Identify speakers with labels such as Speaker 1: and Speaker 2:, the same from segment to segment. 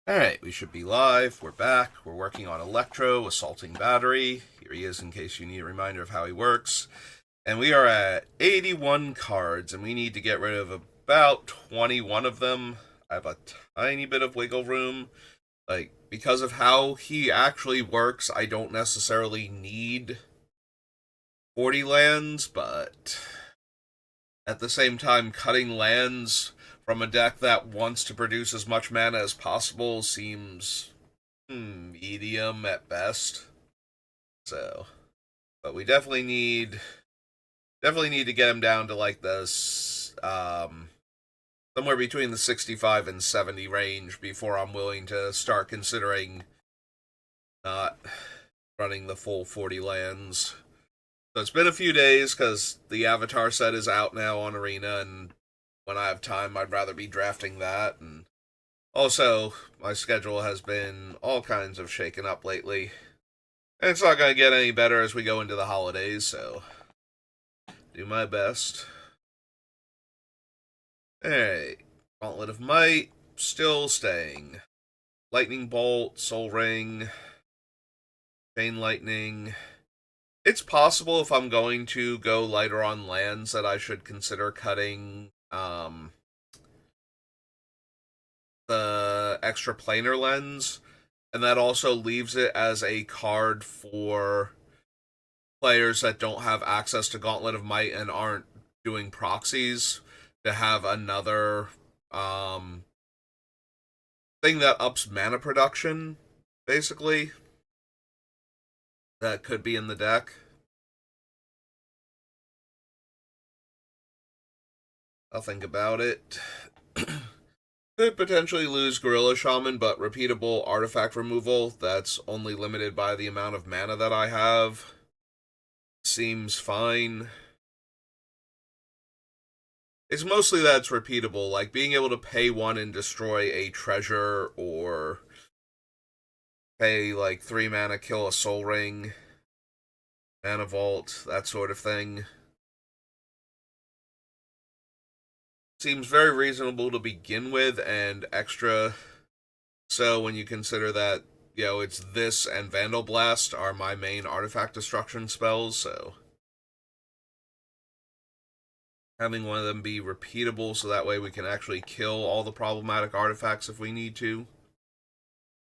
Speaker 1: Alright, we should be live. We're back. We're working on Electro, Assaulting Battery. Here he is in case you need a reminder of how he works. And we are at 81 cards, and we need to get rid of about 21 of them. I have a tiny bit of wiggle room. Because of how he actually works, I don't necessarily need 40 lands, but at the same time, cutting lands from a deck that wants to produce as much mana as possible seems medium at best. So, but we definitely need to get him down to like this somewhere between the 65 and 70 range before I'm willing to start considering not running the full 40 lands. So it's been a few days because the Avatar set is out now on Arena, and when I have time, I'd rather be drafting that. And also, my schedule has been all kinds of shaken up lately. And it's not going to get any better as we go into the holidays, so do my best. Alright, Gauntlet of Might, still staying. Lightning Bolt, Soul Ring, Chain Lightning. It's possible if I'm going to go lighter on lands that I should consider cutting the extra planar lens, and that also leaves it as a card for players that don't have access to Gauntlet of Might and aren't doing proxies to have another thing that ups mana production, basically, that could be in the deck. I'll think about it. Could potentially lose Gorilla Shaman, but repeatable artifact removal that's only limited by the amount of mana that I have seems fine. It's mostly that it's repeatable, like being able to pay one and destroy a treasure, or pay like 3 mana, kill a soul ring, mana vault, that sort of thing. Seems very reasonable to begin with, and extra so when you consider that, it's this and Vandal Blast are my main artifact destruction spells, so having one of them be repeatable so that way we can actually kill all the problematic artifacts if we need to.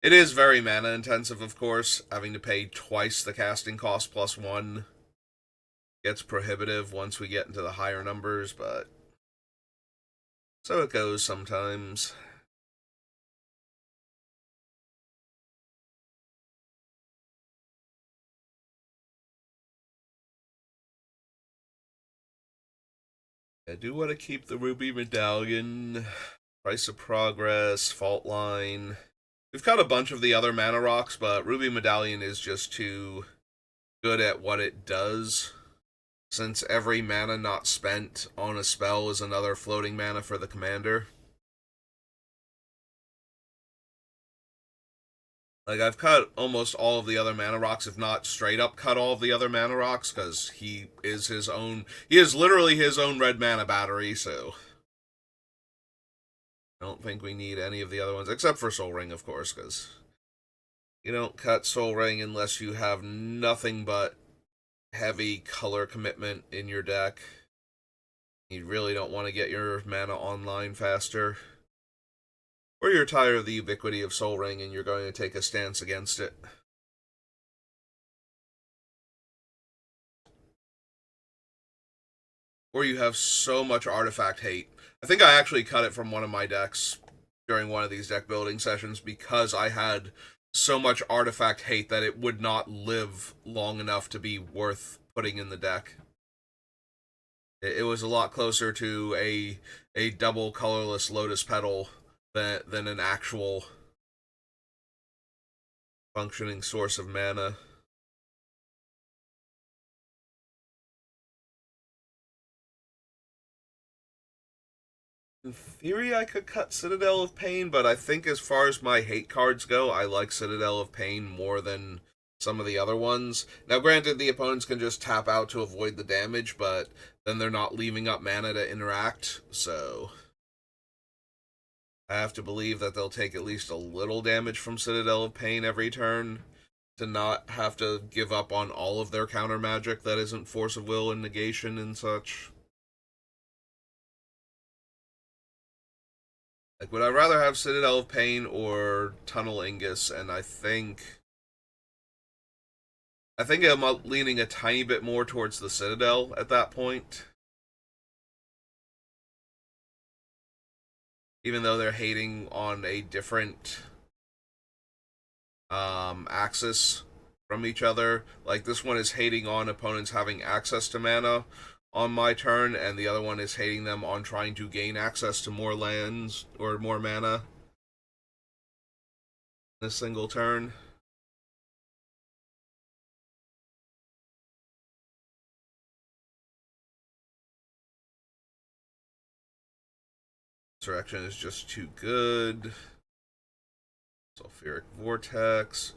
Speaker 1: It is very mana intensive, of course. Having to pay twice the casting cost plus 1 gets prohibitive once we get into the higher numbers, but so it goes sometimes. I do want to keep the Ruby Medallion, Price of Progress, Fault Line. We've got a bunch of the other mana rocks, but Ruby Medallion is just too good at what it does, since every mana not spent on a spell is another floating mana for the commander. Like, I've cut almost all of the other mana rocks, if not straight up cut all of the other mana rocks, because he is literally his own red mana battery, so I don't think we need any of the other ones, except for Soul Ring, of course, because you don't cut Soul Ring unless you have nothing but heavy color commitment in your deck. You really don't want to get your mana online faster. Or you're tired of the ubiquity of Soul Ring and you're going to take a stance against it. Or you have so much artifact hate. I think I actually cut it from one of my decks during one of these deck building sessions because I had so much artifact hate that it would not live long enough to be worth putting in the deck. It was a lot closer to a double colorless Lotus Petal than an actual functioning source of mana. In theory, I could cut Citadel of Pain, but I think as far as my hate cards go, I like Citadel of Pain more than some of the other ones. Now, granted, the opponents can just tap out to avoid the damage, but then they're not leaving up mana to interact, so I have to believe that they'll take at least a little damage from Citadel of Pain every turn to not have to give up on all of their counter magic that isn't Force of Will and Negation and such. Like, would I rather have Citadel of Pain or Tunnel Ingus? And I think I'm leaning a tiny bit more towards the Citadel at that point. Even though they're hating on a different axis from each other. Like, this one is hating on opponents having access to mana on my turn, and the other one is hating them on trying to gain access to more lands or more mana in a single turn. Resurrection is just too good. Sulfuric Vortex.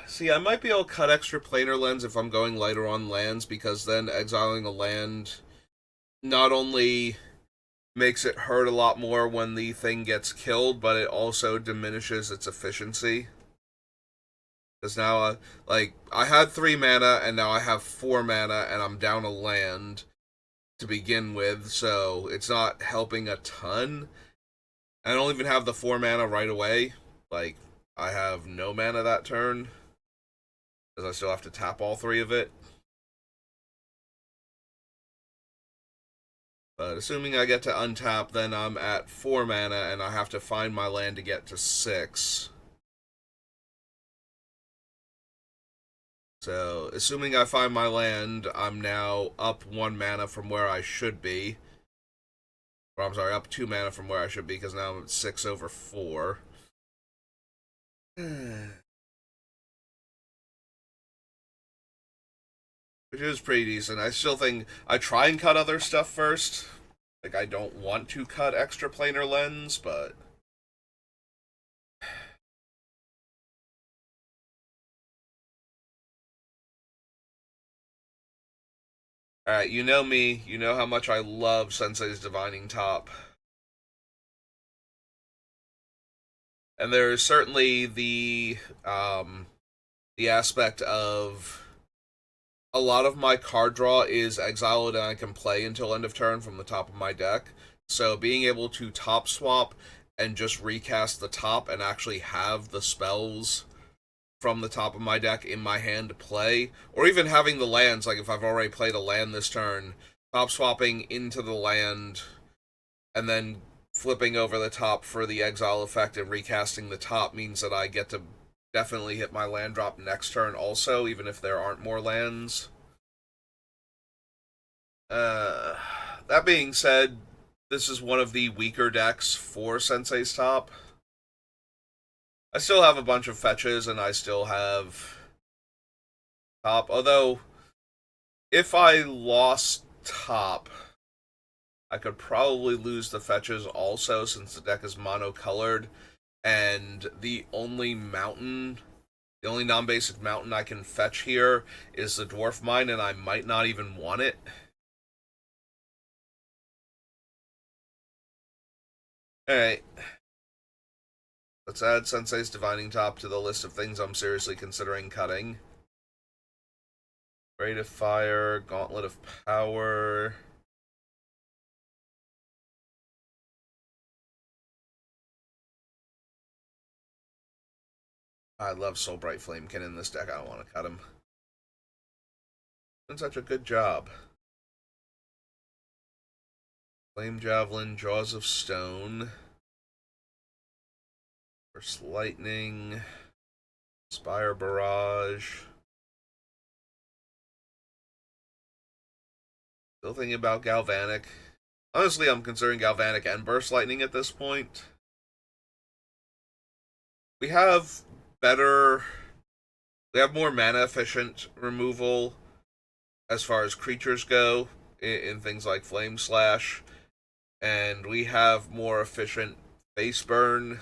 Speaker 1: See, I might be able to cut extra planar lens if I'm going lighter on lands, because then exiling a land not only makes it hurt a lot more when the thing gets killed, but it also diminishes its efficiency. Because now, like, I had 3 mana, and now I have 4 mana, and I'm down a land to begin with, so it's not helping a ton. I don't even have the 4 mana right away. Like, I have no mana that turn, because I still have to tap all 3 of it. But assuming I get to untap, then I'm at 4 mana, and I have to find my land to get to 6. So, assuming I find my land, I'm now up 1 mana from where I should be. Or, I'm sorry, up 2 mana from where I should be, because now I'm at 6 over 4. Which is pretty decent. I still think I try and cut other stuff first. Like, I don't want to cut extra planar lens, but alright, you know me. You know how much I love Sensei's Divining Top. And there is certainly the aspect of a lot of my card draw is exiled and I can play until end of turn from the top of my deck. So being able to top swap and just recast the top and actually have the spells from the top of my deck in my hand to play, or even having the lands, like if I've already played a land this turn, top swapping into the land and then flipping over the top for the exile effect and recasting the top means that I get to definitely hit my land drop next turn also, even if there aren't more lands. That being said, this is one of the weaker decks for Sensei's Top. I still have a bunch of fetches, and I still have top. Although, if I lost top, I could probably lose the fetches also, since the deck is monocolored, and the only non-basic mountain I can fetch here is the Dwarf Mine, and I might not even want it. Alright. Let's add Sensei's Divining Top to the list of things I'm seriously considering cutting. Rate of Fire, Gauntlet of Power. I love Soulbright Flamekin in this deck. I don't want to cut him. Done such a good job. Flame Javelin, Jaws of Stone. Burst Lightning. Spire Barrage. Still thinking about Galvanic. Honestly, I'm considering Galvanic and Burst Lightning at this point. We have more mana efficient removal as far as creatures go in things like Flame Slash, and we have more efficient Face Burn,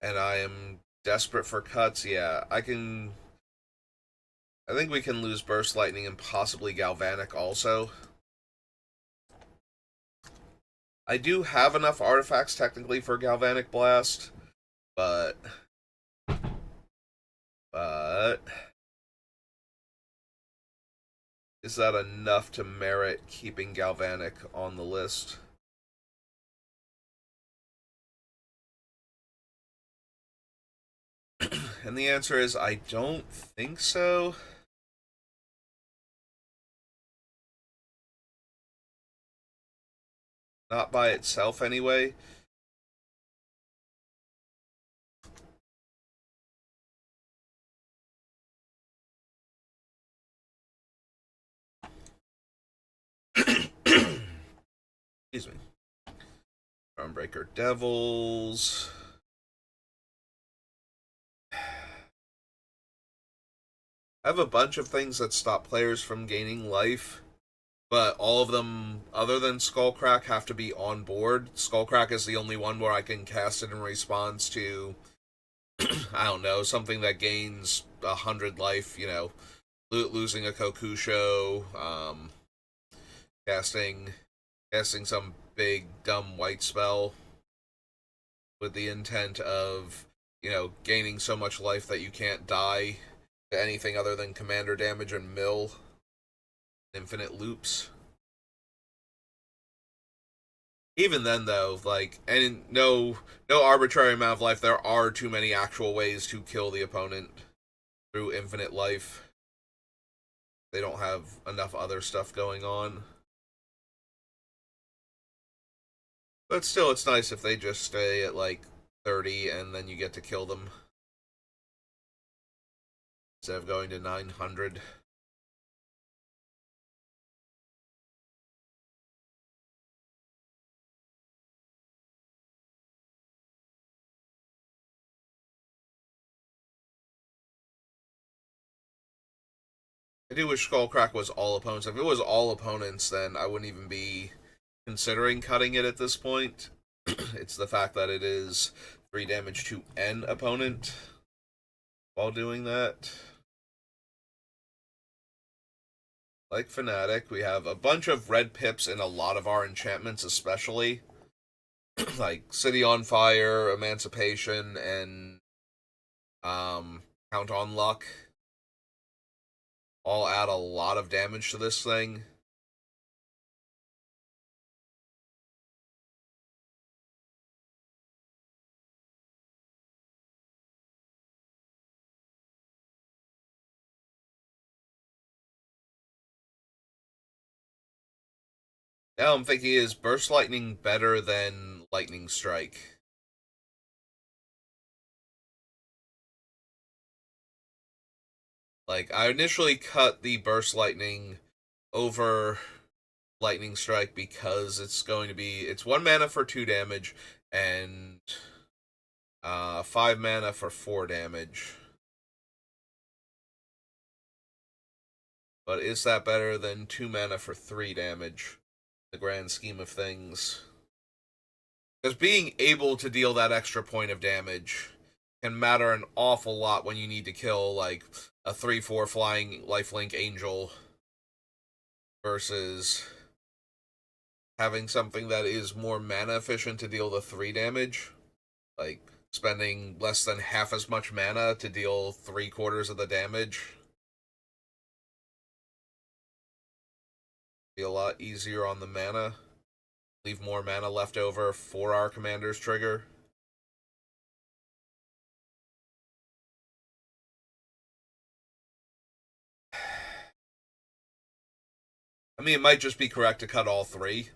Speaker 1: and I am desperate for cuts. Yeah, I think we can lose Burst Lightning and possibly Galvanic also. I do have enough artifacts technically for Galvanic Blast, but but is that enough to merit keeping Galvanic on the list? And the answer is I don't think so. Not by itself, anyway. Excuse me. Stormbreaker Devils. I have a bunch of things that stop players from gaining life, but all of them, other than Skullcrack, have to be on board. Skullcrack is the only one where I can cast it in response to, I don't know, something that gains 100 life, you know, losing a Kokusho, casting some big dumb white spell with the intent of, you know, gaining so much life that you can't die to anything other than commander damage and mill infinite loops. Even then, though, like, and no arbitrary amount of life, there are too many actual ways to kill the opponent through infinite life. They don't have enough other stuff going on. But still, it's nice if they just stay at like 30 and then you get to kill them instead of going to 900. I do wish Skullcrack was all opponents. If it was all opponents, then I wouldn't even be considering cutting it at this point. It's the fact that it is 3 damage to an opponent while doing that. Like Fnatic, we have a bunch of red pips in a lot of our enchantments, especially. Like City on Fire, Emancipation, and Count on Luck. All add a lot of damage to this thing. Now I'm thinking, is Burst Lightning better than Lightning Strike? Like, I initially cut the Burst Lightning over Lightning Strike because it's going to be, it's 1 mana for 2 damage and 5 mana for 4 damage. But is that better than 2 mana for 3 damage? The grand scheme of things. Because being able to deal that extra point of damage can matter an awful lot when you need to kill, like, a 3/4 flying lifelink angel versus having something that is more mana efficient to deal the 3 damage. Like, spending less than half as much mana to deal 3/4 of the damage. Be a lot easier on the mana. Leave more mana left over for our commander's trigger. I mean, it might just be correct to cut all 3.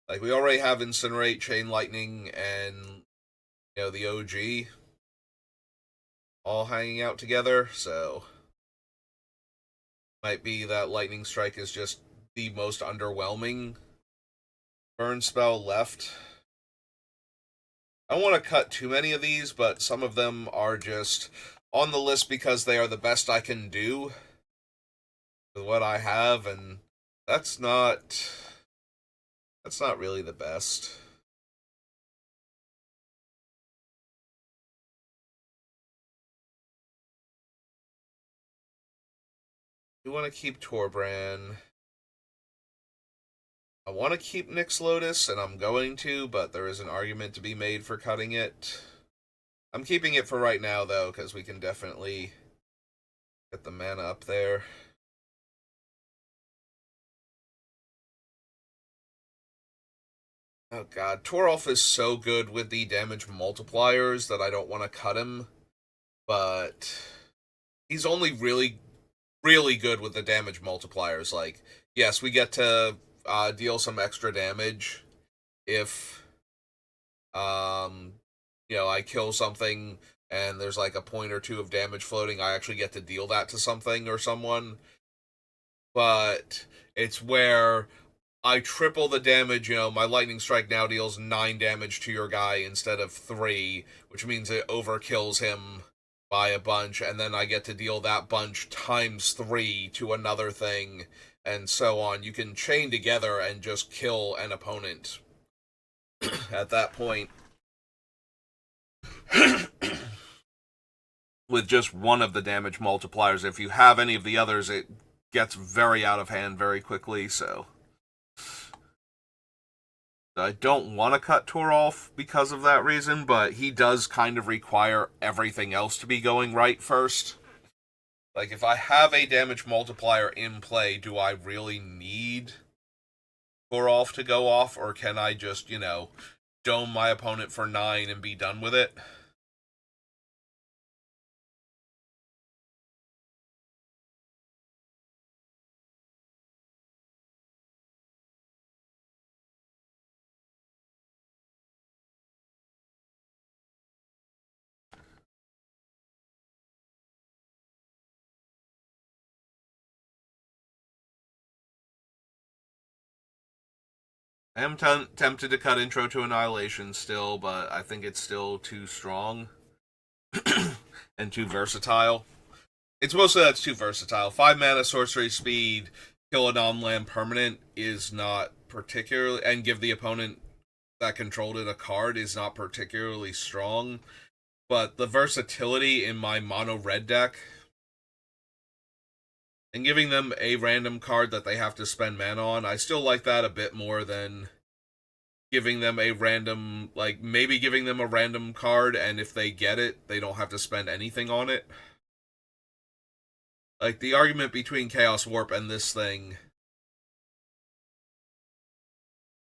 Speaker 1: Like, we already have Incinerate, Chain Lightning, and, you know, the OG all hanging out together, so might be that Lightning Strike is just the most underwhelming burn spell left. I don't want to cut too many of these, but some of them are just on the list because they are the best I can do with what I have, and that's not really the best. We want to keep Torbran. I want to keep Nyx Lotus, and I'm going to, but there is an argument to be made for cutting it. I'm keeping it for right now, though, because we can definitely get the mana up there. Oh god, Torolf is so good with the damage multipliers that I don't want to cut him, but he's only really good with the damage multipliers. Like, yes, we get to deal some extra damage if, um, I kill something and there's like a point or two of damage floating. I actually get to deal that to something or someone. But it's where I triple the damage. My lightning strike now deals 9 damage to your guy instead of 3, which means it overkills him by a bunch, and then I get to deal that bunch times 3 to another thing, and so on. You can chain together and just kill an opponent at that point with just one of the damage multipliers. If you have any of the others, it gets very out of hand very quickly, so I don't want to cut Torolf because of that reason, but he does kind of require everything else to be going right first. Like, if I have a damage multiplier in play, do I really need Torolf to go off, or can I just, dome my opponent for 9 and be done with it? I am tempted to cut Intro to Annihilation still, but I think it's still too strong and too versatile. It's mostly that's too versatile. 5 mana, sorcery speed, kill a non-land permanent is not particularly, and give the opponent that controlled it a card is not particularly strong. But the versatility in my mono red deck and giving them a random card that they have to spend mana on, I still like that a bit more than giving them a random, like, maybe giving them a random card, and if they get it, they don't have to spend anything on it. Like, the argument between Chaos Warp and this thing,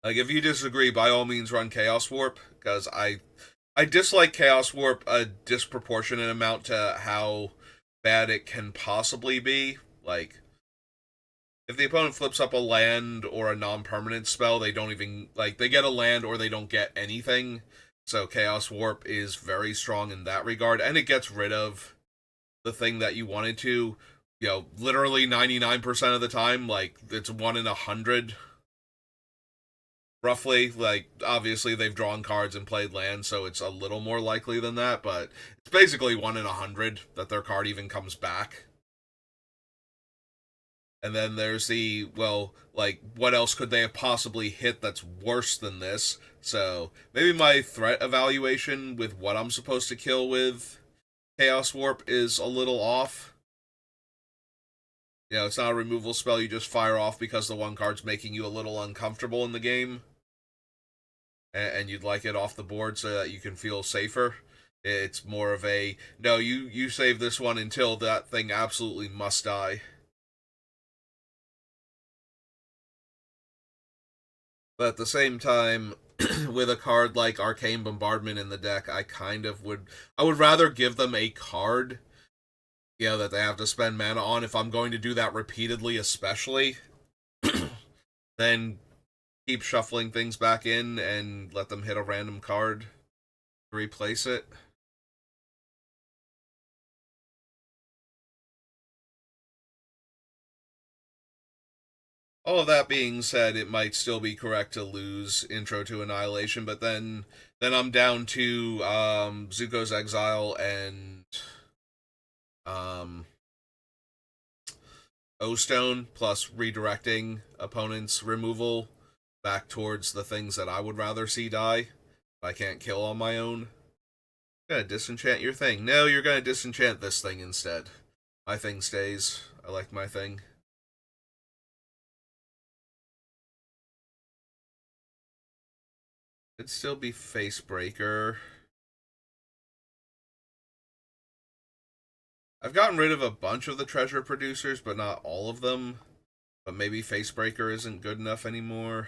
Speaker 1: like, if you disagree, by all means run Chaos Warp, because I dislike Chaos Warp a disproportionate amount to how bad it can possibly be. Like, if the opponent flips up a land or a non-permanent spell, they don't even, like, they get a land or they don't get anything. So Chaos Warp is very strong in that regard, and it gets rid of the thing that you wanted to, literally 99% of the time. Like, it's 1 in 100, roughly. Like, obviously they've drawn cards and played lands, so it's a little more likely than that, but it's basically 1 in 100 that their card even comes back. And then there's the, well, like, what else could they have possibly hit that's worse than this? So maybe my threat evaluation with what I'm supposed to kill with Chaos Warp is a little off. It's not a removal spell you just fire off because the one card's making you a little uncomfortable in the game, and you'd like it off the board so that you can feel safer. It's more of a, no, you save this one until that thing absolutely must die. But at the same time, with a card like Arcane Bombardment in the deck, I would rather give them a card, that they have to spend mana on if I'm going to do that repeatedly, especially, then keep shuffling things back in and let them hit a random card to replace it. All of that being said, it might still be correct to lose Intro to Annihilation, but then I'm down to Zuko's Exile and um, O-Stone, plus redirecting opponents' removal back towards the things that I would rather see die if I can't kill on my own. You're gonna disenchant your thing. No, you're gonna disenchant this thing instead. My thing stays. I like my thing. It'd still be Face Breaker. I've gotten rid of a bunch of the treasure producers, but not all of them. But maybe Face Breaker isn't good enough anymore.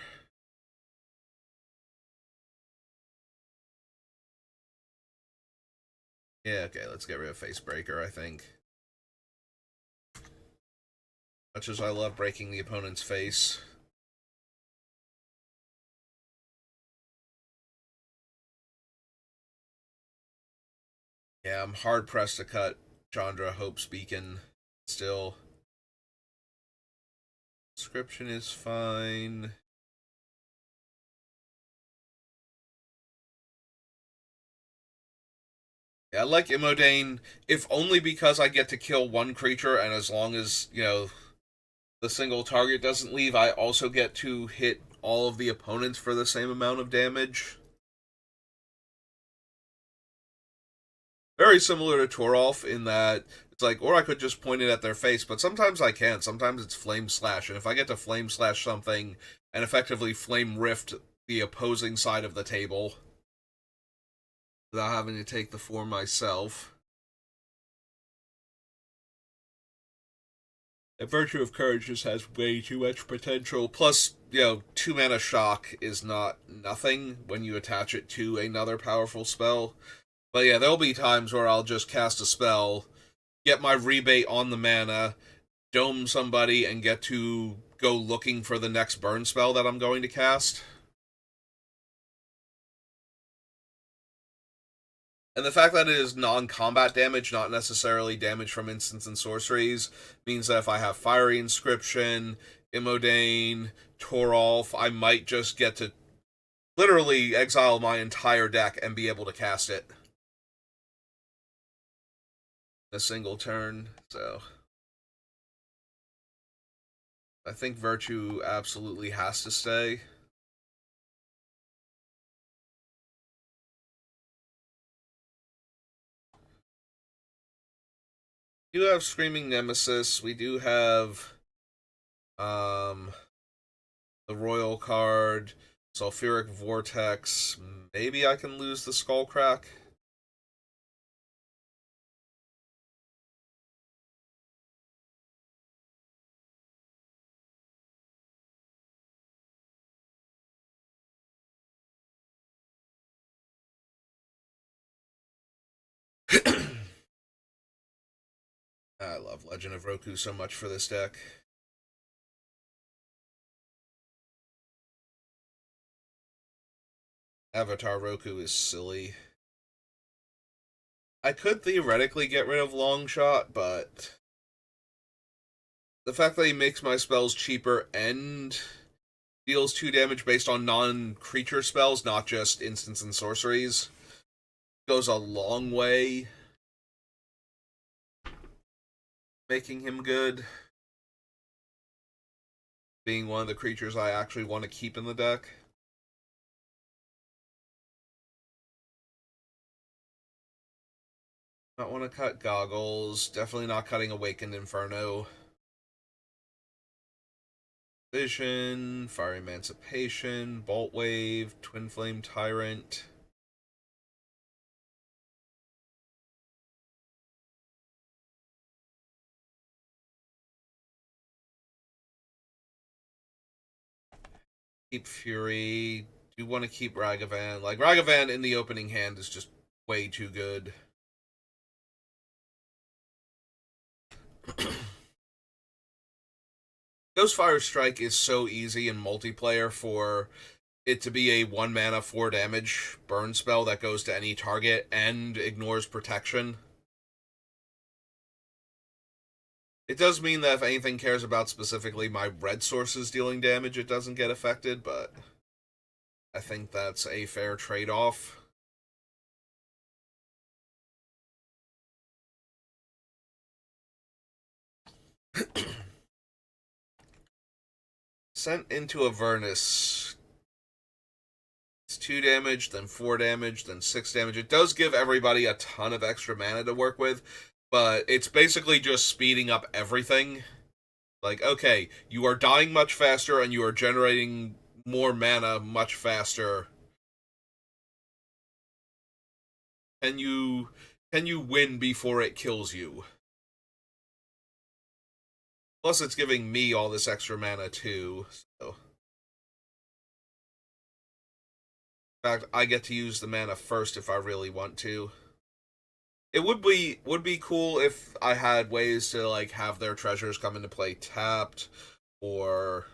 Speaker 1: Yeah, okay, let's get rid of Face Breaker, I think. Much as I love breaking the opponent's face. Yeah, I'm hard pressed to cut Chandra Hope's Beacon still. Inscription is fine. Yeah, I like Immodane, if only because I get to kill one creature, and as long as, the single target doesn't leave, I also get to hit all of the opponents for the same amount of damage. Very similar to Torolf in that it's like, or I could just point it at their face, but sometimes I can't. Sometimes it's Flame Slash, and if I get to Flame Slash something and effectively Flame Rift the opposing side of the table without having to take the form myself. And Virtue of Courage just has way too much potential. Plus, 2 mana shock is not nothing when you attach it to another powerful spell. But yeah, there'll be times where I'll just cast a spell, get my rebate on the mana, dome somebody, and get to go looking for the next burn spell that I'm going to cast. And the fact that it is non-combat damage, not necessarily damage from instants and sorceries, means that if I have Fiery Inscription, Immodane, Torolf, I might just get to literally exile my entire deck and be able to cast it in a single turn. So I think Virtue absolutely has to stay. We do have Screaming Nemesis. We do have the Royal card, Sulfuric Vortex. Maybe I can lose the Skullcrack. I love Legend of Roku so much for this deck. Avatar Roku is silly. I could theoretically get rid of Longshot, but the fact that he makes my spells cheaper and deals 2 damage based on non-creature spells, not just instants and sorceries, goes a long way making him good. Being one of the creatures I actually want to keep in the deck. Not want to cut Goggles. Definitely not cutting Awakened Inferno. Vision, Fire Emancipation, Bolt Wave, Twin Flame Tyrant. Keep Fury. Do want to keep Ragavan. Like, Ragavan in the opening hand is just way too good. Ghostfire Strike is so easy in multiplayer for it to be a 1 mana 4 damage burn spell that goes to any target and ignores protection. It does mean that if anything cares about specifically my red sources dealing damage, it doesn't get affected, but I think that's a fair trade-off. Sent into Avernus. It's 2 damage, then 4 damage, then 6 damage. It does give everybody a ton of extra mana to work with, but it's basically just speeding up everything. Like, okay, you are dying much faster and you are generating more mana much faster. Can you win before it kills you? Plus, it's giving me all this extra mana too. So, in fact, I get to use the mana first if I really want to. It would be cool if I had ways to like have their treasures come into play tapped, or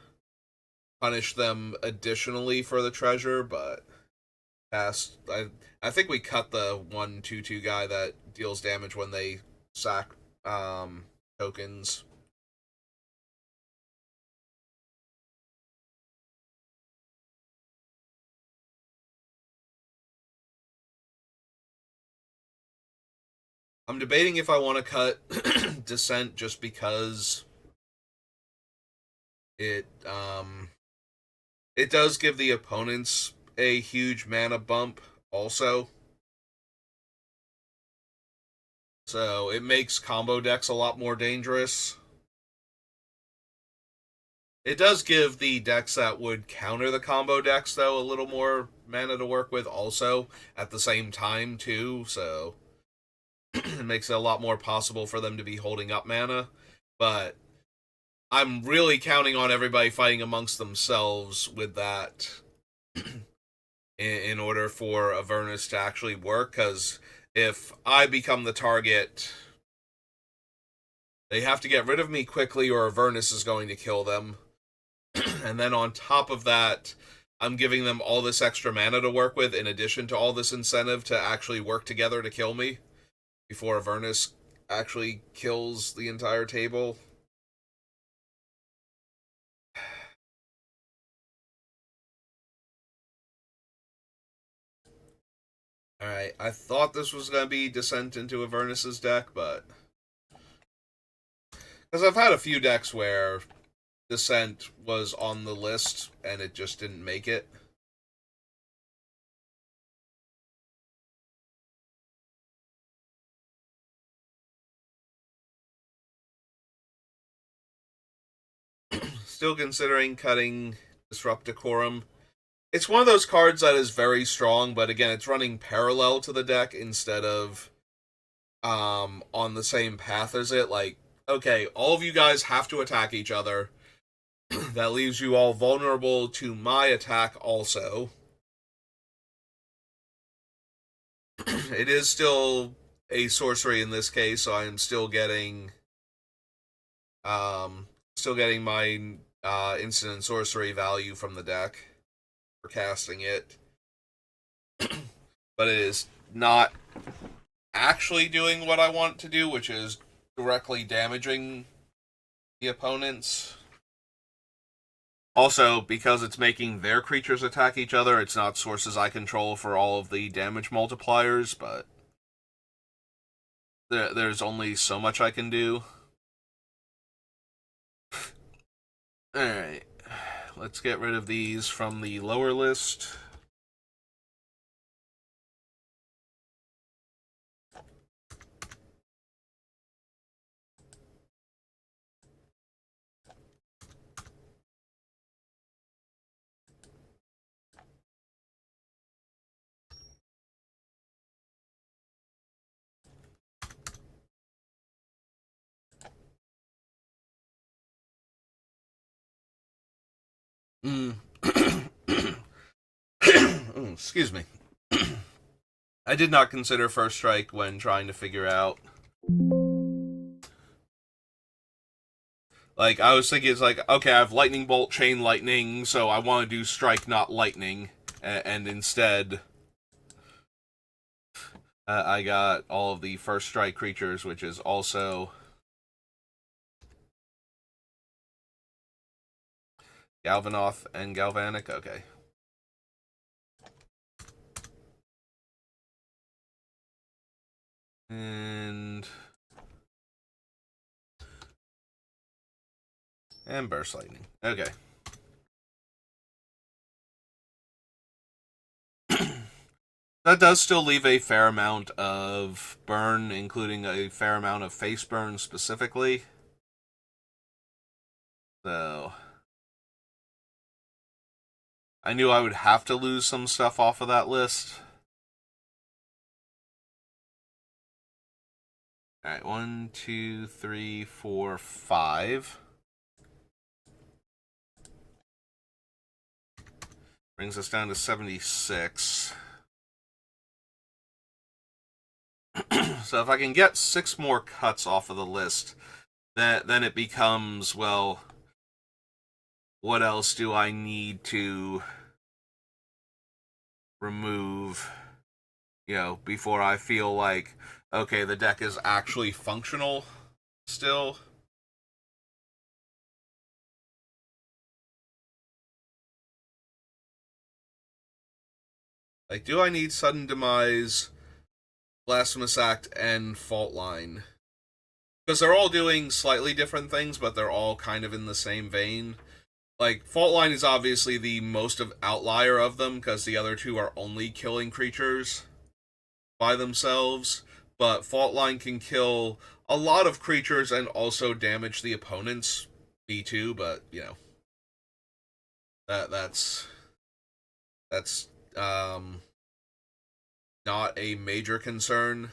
Speaker 1: punish them additionally for the treasure. But past, I think we cut the 1/2/2 guy that deals damage when they sack tokens. I'm debating if I want to cut Descent just because it it does give the opponents a huge mana bump also. So it makes combo decks a lot more dangerous. It does give the decks that would counter the combo decks though a little more mana to work with also at the same time too, so it makes it a lot more possible for them to be holding up mana. But I'm really counting on everybody fighting amongst themselves with that in order for Avernus to actually work, because if I become the target, they have to get rid of me quickly or Avernus is going to kill them. And then on top of that, I'm giving them all this extra mana to work with in addition to all this incentive to actually work together to kill me before Avernus actually kills the entire table. Alright, I thought this was going to be Descent into Avernus's deck, but... because I've had a few decks where Descent was on the list and it just didn't make it. Still considering cutting Disrupt Decorum. It's one of those cards that is very strong, but again, it's running parallel to the deck instead of on the same path as it. Like, okay, all of you guys have to attack each other. That leaves you all vulnerable to my attack also. It is still a sorcery in this case, so I am still getting my instant sorcery value from the deck for casting it. But it is not actually doing what I want it to do, which is directly damaging the opponents. Also, because it's making their creatures attack each other, it's not sources I control for all of the damage multipliers, but there's only so much I can do. Alright, let's get rid of these from the lower list. Mm. Excuse me. I did not consider First Strike when trying to figure out. Like, I was thinking, it's like, okay, I have Lightning Bolt, Chain Lightning, so I want to do Strike, not Lightning. And instead, I got all of the First Strike creatures, which is also Galvanoth and Galvanic. Okay. And Burst Lightning. Okay. That does still leave a fair amount of burn, including a fair amount of face burn specifically. So I knew I would have to lose some stuff off of that list. Alright, 1, 2, 3, 4, 5. Brings us down to 76. So if I can get 6 more cuts off of the list, then it becomes, well, what else do I need to remove, before I feel like, okay, the deck is actually functional still. Like, do I need Sudden Demise, Blasphemous Act, and Fault Line? Because they're all doing slightly different things, but they're all kind of in the same vein. Like, Fault Line is obviously the most of outlier of them, because the other two are only killing creatures by themselves. But Fault Line can kill a lot of creatures and also damage the opponent's B2, but, that's not a major concern.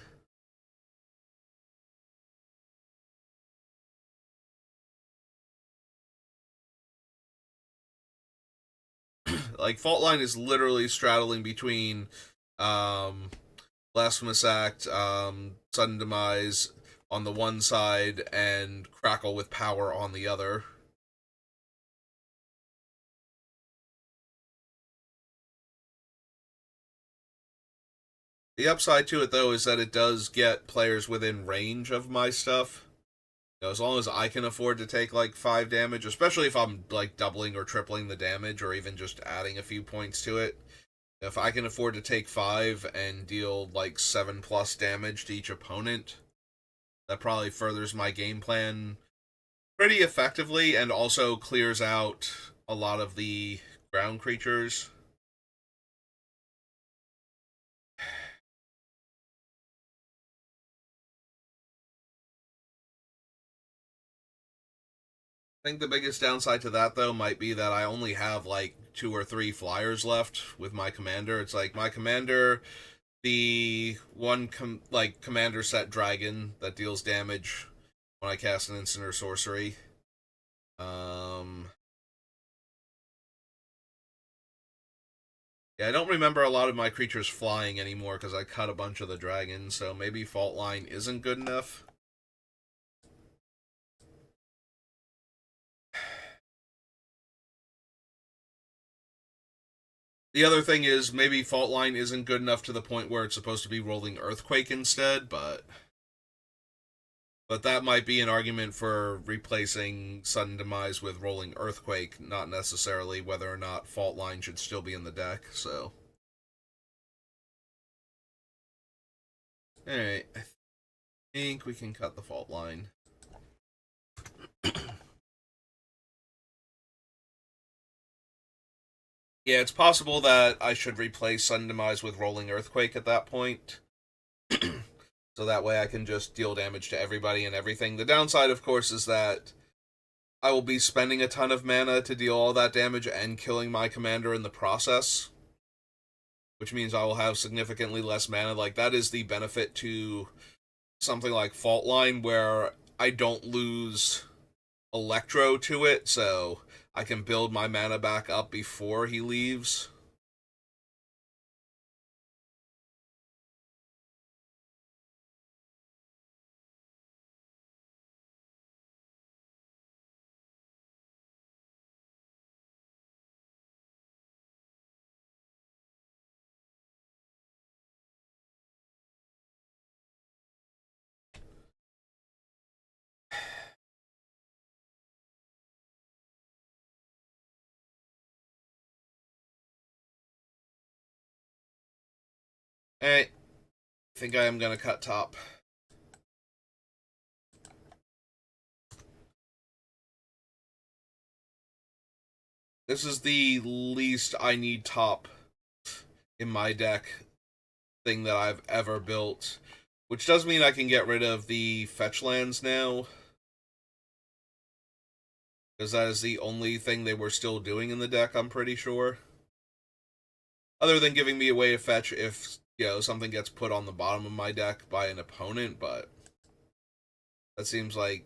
Speaker 1: Like, Fault Line is literally straddling between Blasphemous Act, Sudden Demise on the one side, and Crackle with Power on the other. The upside to it, though, is that it does get players within range of my stuff. As long as I can afford to take like 5 damage, especially if I'm like doubling or tripling the damage, or even just adding a few points to it. If I can afford to take 5 and deal like 7 plus damage to each opponent, that probably furthers my game plan pretty effectively and also clears out a lot of the ground creatures. I think the biggest downside to that, though, might be that I only have like 2 or 3 flyers left with my commander. It's like my commander, the one commander set dragon that deals damage when I cast an instant or sorcery. Yeah, I don't remember a lot of my creatures flying anymore because I cut a bunch of the dragons, so maybe Fault Line isn't good enough. The other thing is maybe Fault Line isn't good enough to the point where it's supposed to be rolling Earthquake instead, but that might be an argument for replacing Sudden Demise with rolling Earthquake, not necessarily whether or not Fault Line should still be in the deck, so. Alright, I think we can cut the Fault Line. Yeah, it's possible that I should replace Sudden Demise with Rolling Earthquake at that point. So that way I can just deal damage to everybody and everything. The downside, of course, is that I will be spending a ton of mana to deal all that damage and killing my commander in the process. Which means I will have significantly less mana. Like, that is the benefit to something like Fault Line, where I don't lose Electro to it, so I can build my mana back up before he leaves. Alright, I think I am going to cut top. This is the least I need top in my deck thing that I've ever built. Which does mean I can get rid of the fetch lands now. Because that is the only thing they were still doing in the deck, I'm pretty sure. Other than giving me a way to fetch if, something gets put on the bottom of my deck by an opponent, but That seems like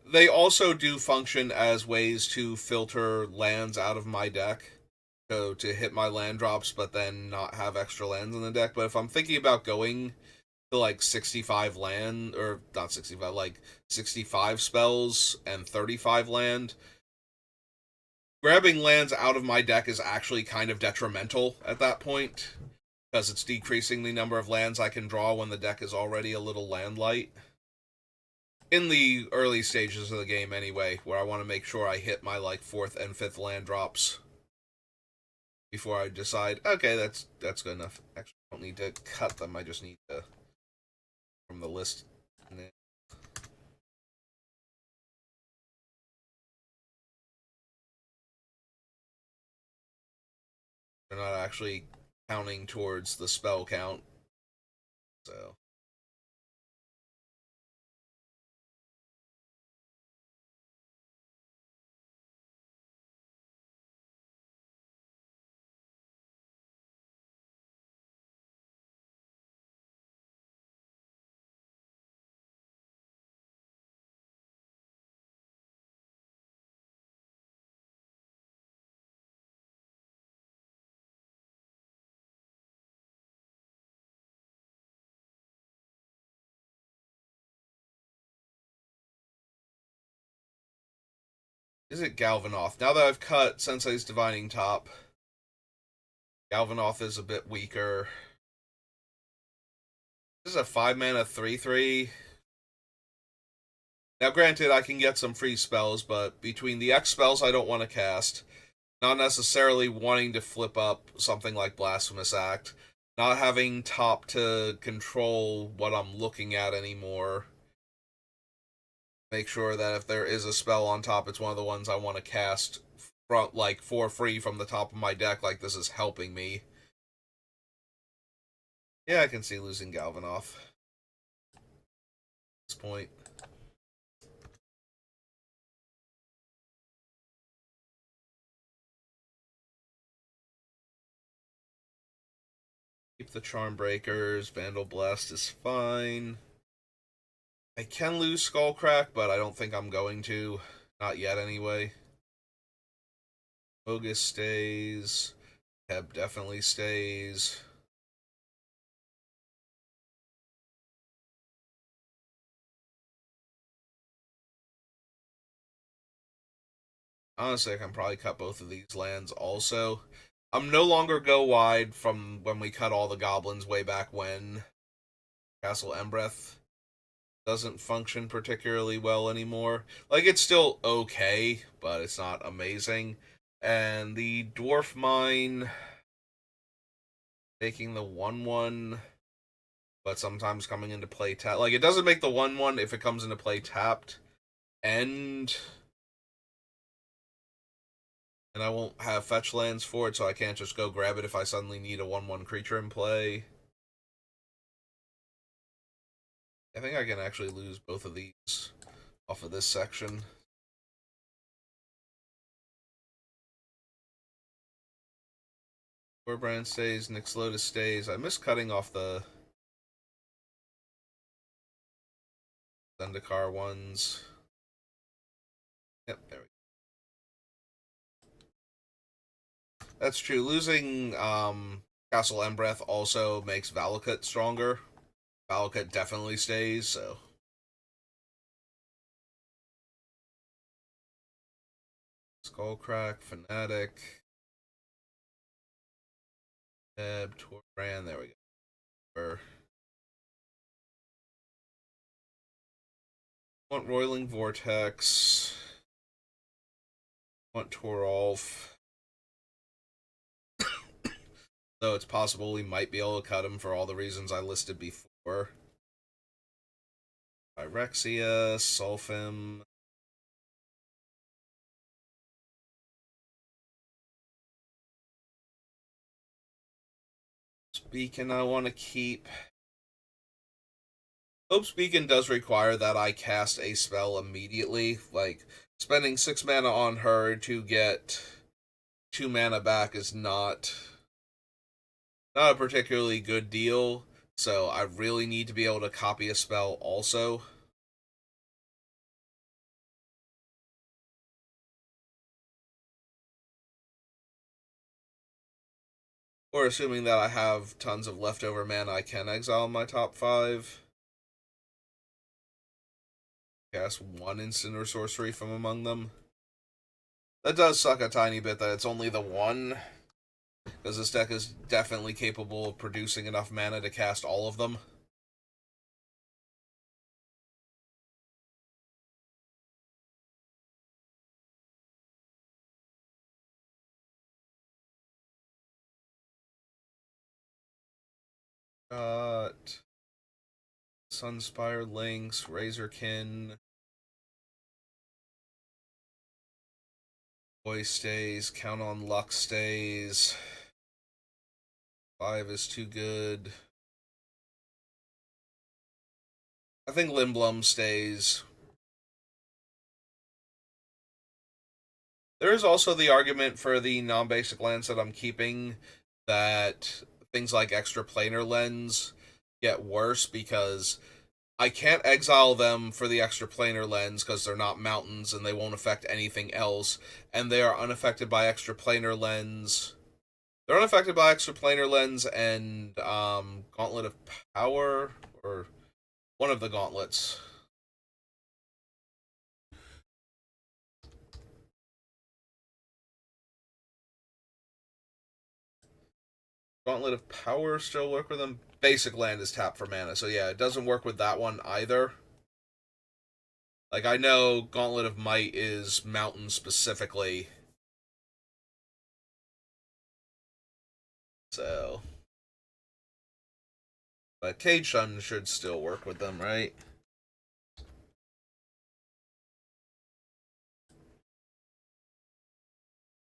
Speaker 1: they also do function as ways to filter lands out of my deck. So to hit my land drops, but then not have extra lands in the deck. But if I'm thinking about going to like 65 land, or not 65, like 65 spells and 35 land, grabbing lands out of my deck is actually kind of detrimental at that point because it's decreasing the number of lands I can draw when the deck is already a little land light. In the early stages of the game, anyway, where I want to make sure I hit my like fourth and fifth land drops before I decide, okay, that's good enough. Actually, I don't need to cut them. I just need to from the list. They're not actually counting towards the spell count, so is it Galvanoth? Now that I've cut Sensei's Divining Top, Galvanoth is a bit weaker. This is a 5 mana 3/3. Now, granted, I can get some free spells, but between the X spells I don't want to cast, not necessarily wanting to flip up something like Blasphemous Act, not having top to control what I'm looking at anymore, make sure that if there is a spell on top, it's one of the ones I want to cast front like for free from the top of my deck. Like this is helping me. Yeah, I can see losing Galvanoth at this point. Keep the Charm Breakers. Vandal Blast is fine. I can lose Skullcrack, but I don't think I'm going to. Not yet, anyway. Bogus stays. Heb definitely stays. Honestly, I can probably cut both of these lands also. I'm no longer go wide from when we cut all the goblins way back when. Castle Embreth doesn't function particularly well anymore. Like, it's still okay, but it's not amazing. And the Dwarf Mine, taking the 1/1, but sometimes coming into play tapped. Like, it doesn't make the 1/1 if it comes into play tapped. And I won't have fetch lands for it, so I can't just go grab it if I suddenly need a 1/1 creature in play. I think I can actually lose both of these off of this section. Warbrand stays, Nyx Lotus stays. I miss cutting off the Zendikar ones. Yep, there we go. That's true. Losing Castle Embreth also makes Valakut stronger. Valakut definitely stays, so. Skullcrack, Fanatic, Torbrand, there we go. Want Roiling Vortex. Want Torolf. Though it's possible we might be able to cut him for all the reasons I listed before. Pyrexia, Sulfim. Beacon I want to keep. Hope's Beacon does require that I cast a spell immediately. Like, spending 6 mana on her to get 2 mana back is not a particularly good deal. So I really need to be able to copy a spell also. Or assuming that I have tons of leftover mana, I can exile my top 5. Cast 1 instant or sorcery from among them. That does suck a tiny bit that it's only the 1, because this deck is definitely capable of producing enough mana to cast all of them. Got Sunspire Lynx, Razorkin, Boy stays, Count on Luck stays. 5 is too good. I think Limblum stays. There is also the argument for the non-basic lands that I'm keeping that things like Extra Planar Lens get worse because I can't exile them for the Extra Planar Lens because they're not mountains and they won't affect anything else, and they are unaffected by Extra Planar Lens. They're unaffected by Extra Planar Lens and Gauntlet of Power, or one of the gauntlets. Gauntlet of Power still work with them. Basic land is tapped for mana, so yeah, it doesn't work with that one either. Like, I know Gauntlet of Might is mountain specifically. So. But Cage Sun should still work with them, right?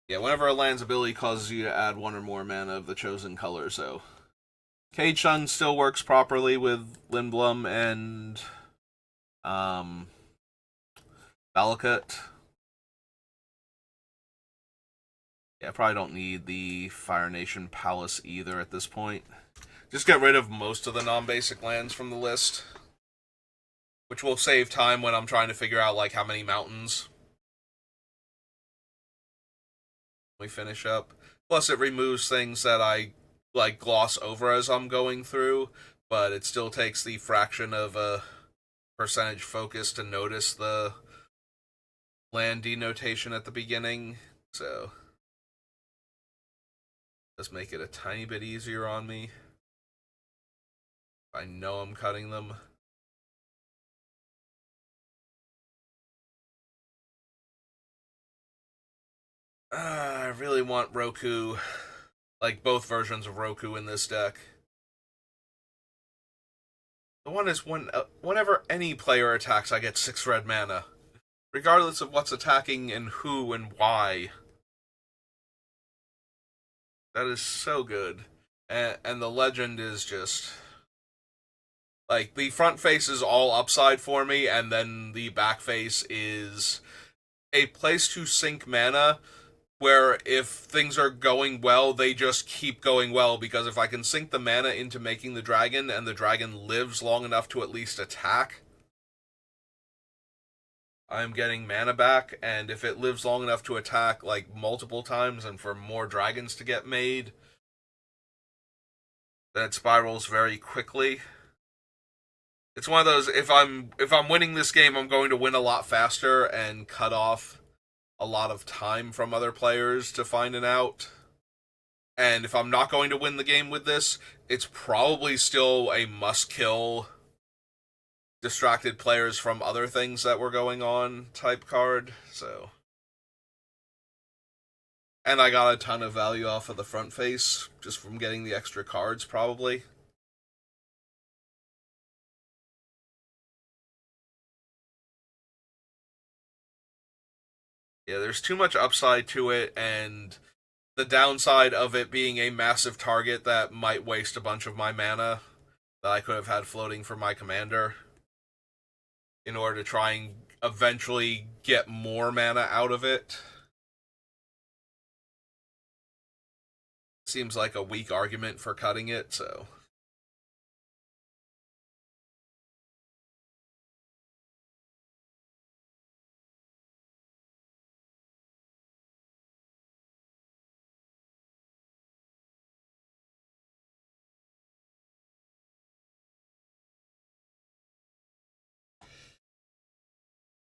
Speaker 1: Yeah, whenever a land's ability causes you to add 1 or more mana of the chosen color, so. Cage Sun still works properly with Lindblum and Valakut. Yeah, probably don't need the Fire Nation Palace either at this point. Just get rid of most of the non-basic lands from the list, which will save time when I'm trying to figure out like how many mountains we finish up. Plus, it removes things that I like gloss over as I'm going through, but it still takes the fraction of a percentage focus to notice the land denotation at the beginning. So, just make it a tiny bit easier on me. I know I'm cutting them. I really want Roku, like both versions of Roku in this deck. The one is whenever any player attacks, I get 6 red mana, regardless of what's attacking and who and why. That is so good. And the legend is just like the front face is all upside for me, and then the back face is a place to sink mana where if things are going well, they just keep going well, because if I can sink the mana into making the dragon and the dragon lives long enough to at least attack, I'm getting mana back, and if it lives long enough to attack like multiple times and for more dragons to get made, then it spirals very quickly. It's one of those, if I'm winning this game, I'm going to win a lot faster and cut off a lot of time from other players to find an out. And if I'm not going to win the game with this, it's probably still a must kill, distracted players from other things that were going on type card. So, and I got a ton of value off of the front face just from getting the extra cards, probably. Yeah, there's too much upside to it, and the downside of it being a massive target that might waste a bunch of my mana that I could have had floating for my commander in order to try and eventually get more mana out of it. Seems like a weak argument for cutting it, so.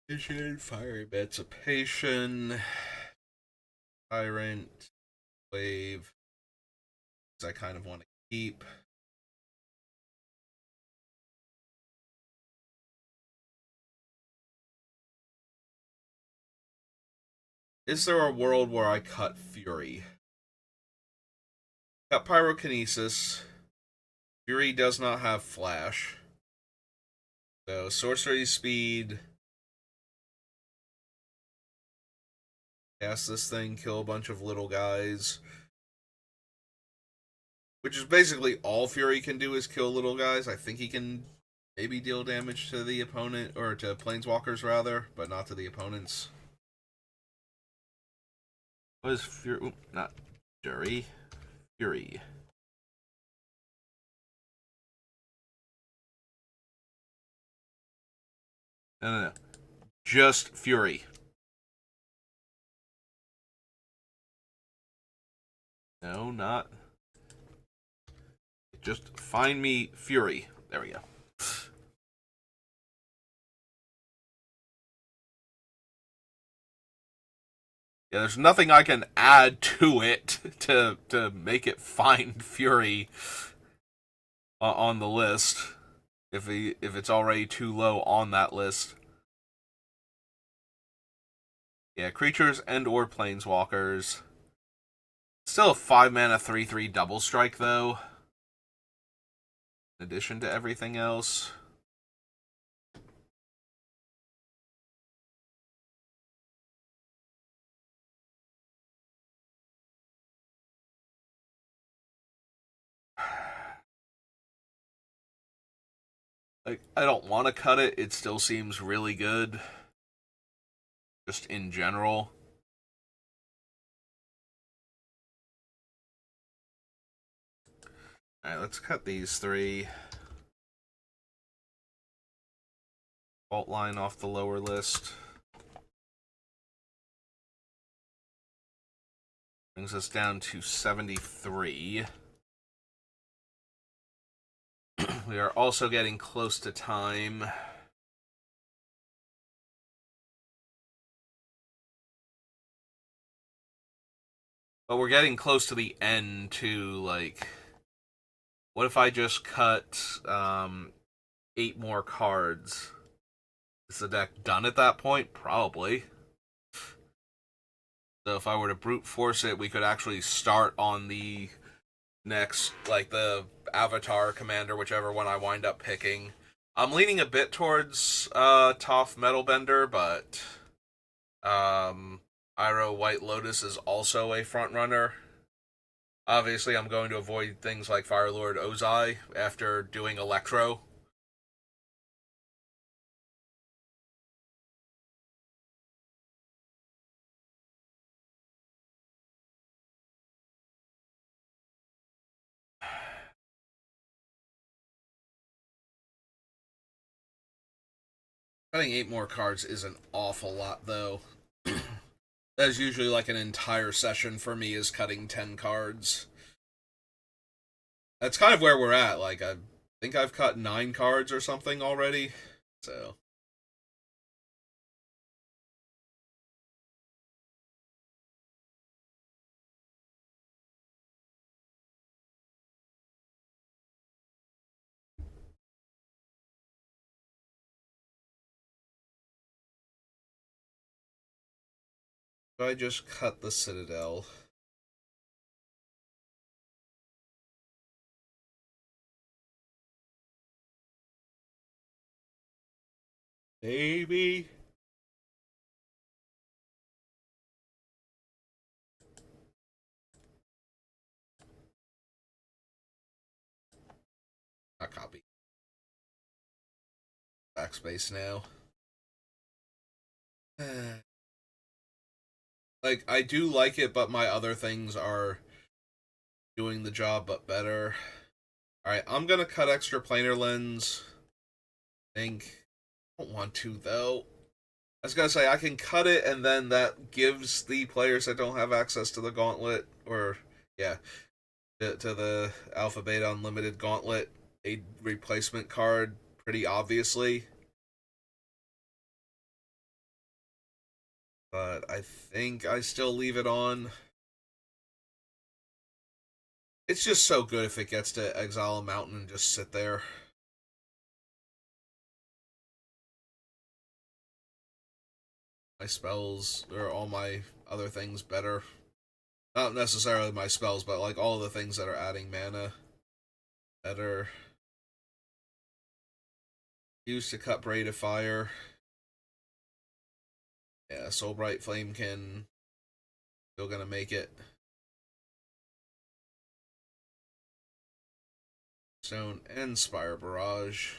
Speaker 1: Vision, Fire Emancipation, Tyrant, Wave. I kind of want to keep. Is there a world where I cut Fury? Got Pyrokinesis. Fury does not have Flash. So, Sorcery Speed. Cast this thing, kill a bunch of little guys. Which is basically all Fury can do is kill little guys. I think he can maybe deal damage to the opponent, or to Planeswalkers rather, but not to the opponents. What is Fury? Oop, not Fury. Fury. No. Just Fury. No, not. Just find me Fury. There we go. Yeah, there's nothing I can add to it to make it find Fury on the list if it's already too low on that list. Yeah, creatures and or planeswalkers. Still a 5-mana 3/3 double strike though. In addition to everything else. Like, I don't want to cut it. It still seems really good. Just in general. Alright, let's cut these three. Fault line off the lower list. Brings us down to 73. We are also getting close to time. But we're getting close to the end too, like, what if I just cut 8 more cards? Is the deck done at that point? Probably. So if I were to brute force it, we could actually start on the next, like, the Avatar Commander, whichever one I wind up picking. I'm leaning a bit towards Toph Metalbender, but Iroh White Lotus is also a front runner. Obviously, I'm going to avoid things like Fire Lord Ozai after doing Electro. Cutting 8 more cards is an awful lot, though. That is usually like an entire session for me, is cutting 10 cards. That's kind of where we're at. Like, I think I've cut 9 cards or something already. So. I just cut the Citadel. Maybe. Not copy. Backspace now. Like, I do like it, but my other things are doing the job, but better. Alright, I'm gonna cut extra planar lens. I think. I don't want to, though. I was gonna say, I can cut it, and then that gives the players that don't have access to the gauntlet, or, yeah, to the Alpha Beta Unlimited gauntlet, a replacement card, pretty obviously. but I think I still leave it on. It's just so good if it gets to exile a mountain and just sit there. My spells, or all my other things better. Not necessarily my spells, but like all the things that are adding mana better. Used to cut Braid of Fire. Yeah, Soulbright Flamekin. Still gonna make it. Stone and Spire Barrage.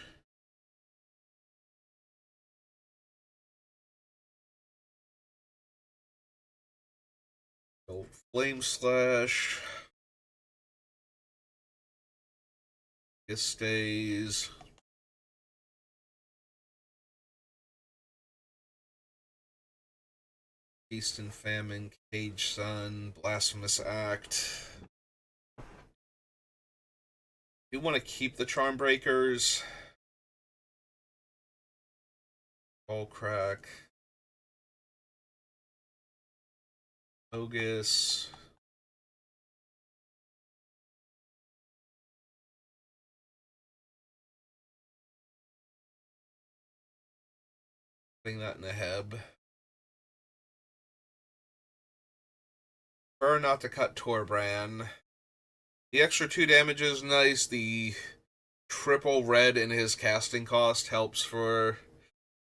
Speaker 1: Flame Slash. It stays. Feast and Famine, Cage Sun, Blasphemous Act. You want to keep the Charm Breakers. Ball Crack. Bogus. Putting that in a Heb. Prefer not to cut Torbran. The extra 2 damage is nice. The triple red in his casting cost helps for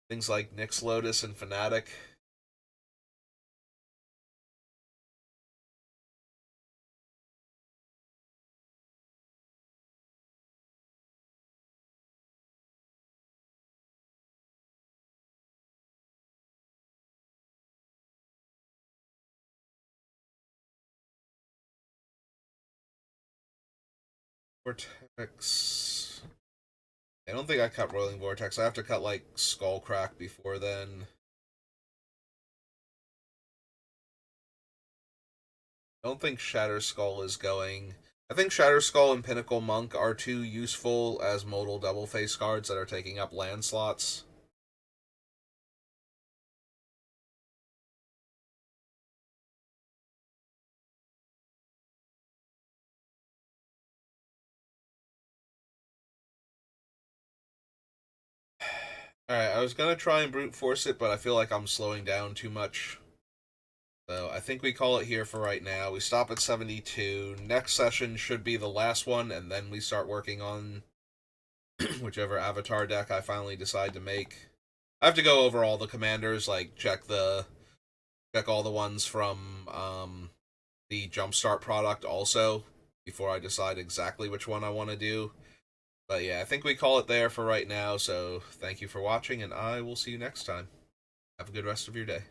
Speaker 1: things like Nyx Lotus and Fnatic. Vortex. I don't think I cut Rolling Vortex. I have to cut like Skullcrack before then. I don't think Shatter Skull is going. I think Shatter Skull and Pinnacle Monk are too useful as modal double face cards that are taking up land slots. Alright, I was gonna try and brute force it, but I feel like I'm slowing down too much. So I think we call it here for right now. We stop at 72. Next session should be the last one, and then we start working on whichever avatar deck I finally decide to make. I have to go over all the commanders, like check all the ones from the Jumpstart product also before I decide exactly which one I want to do. But yeah, I think we call it there for right now. So thank you for watching, and I will see you next time. Have a good rest of your day.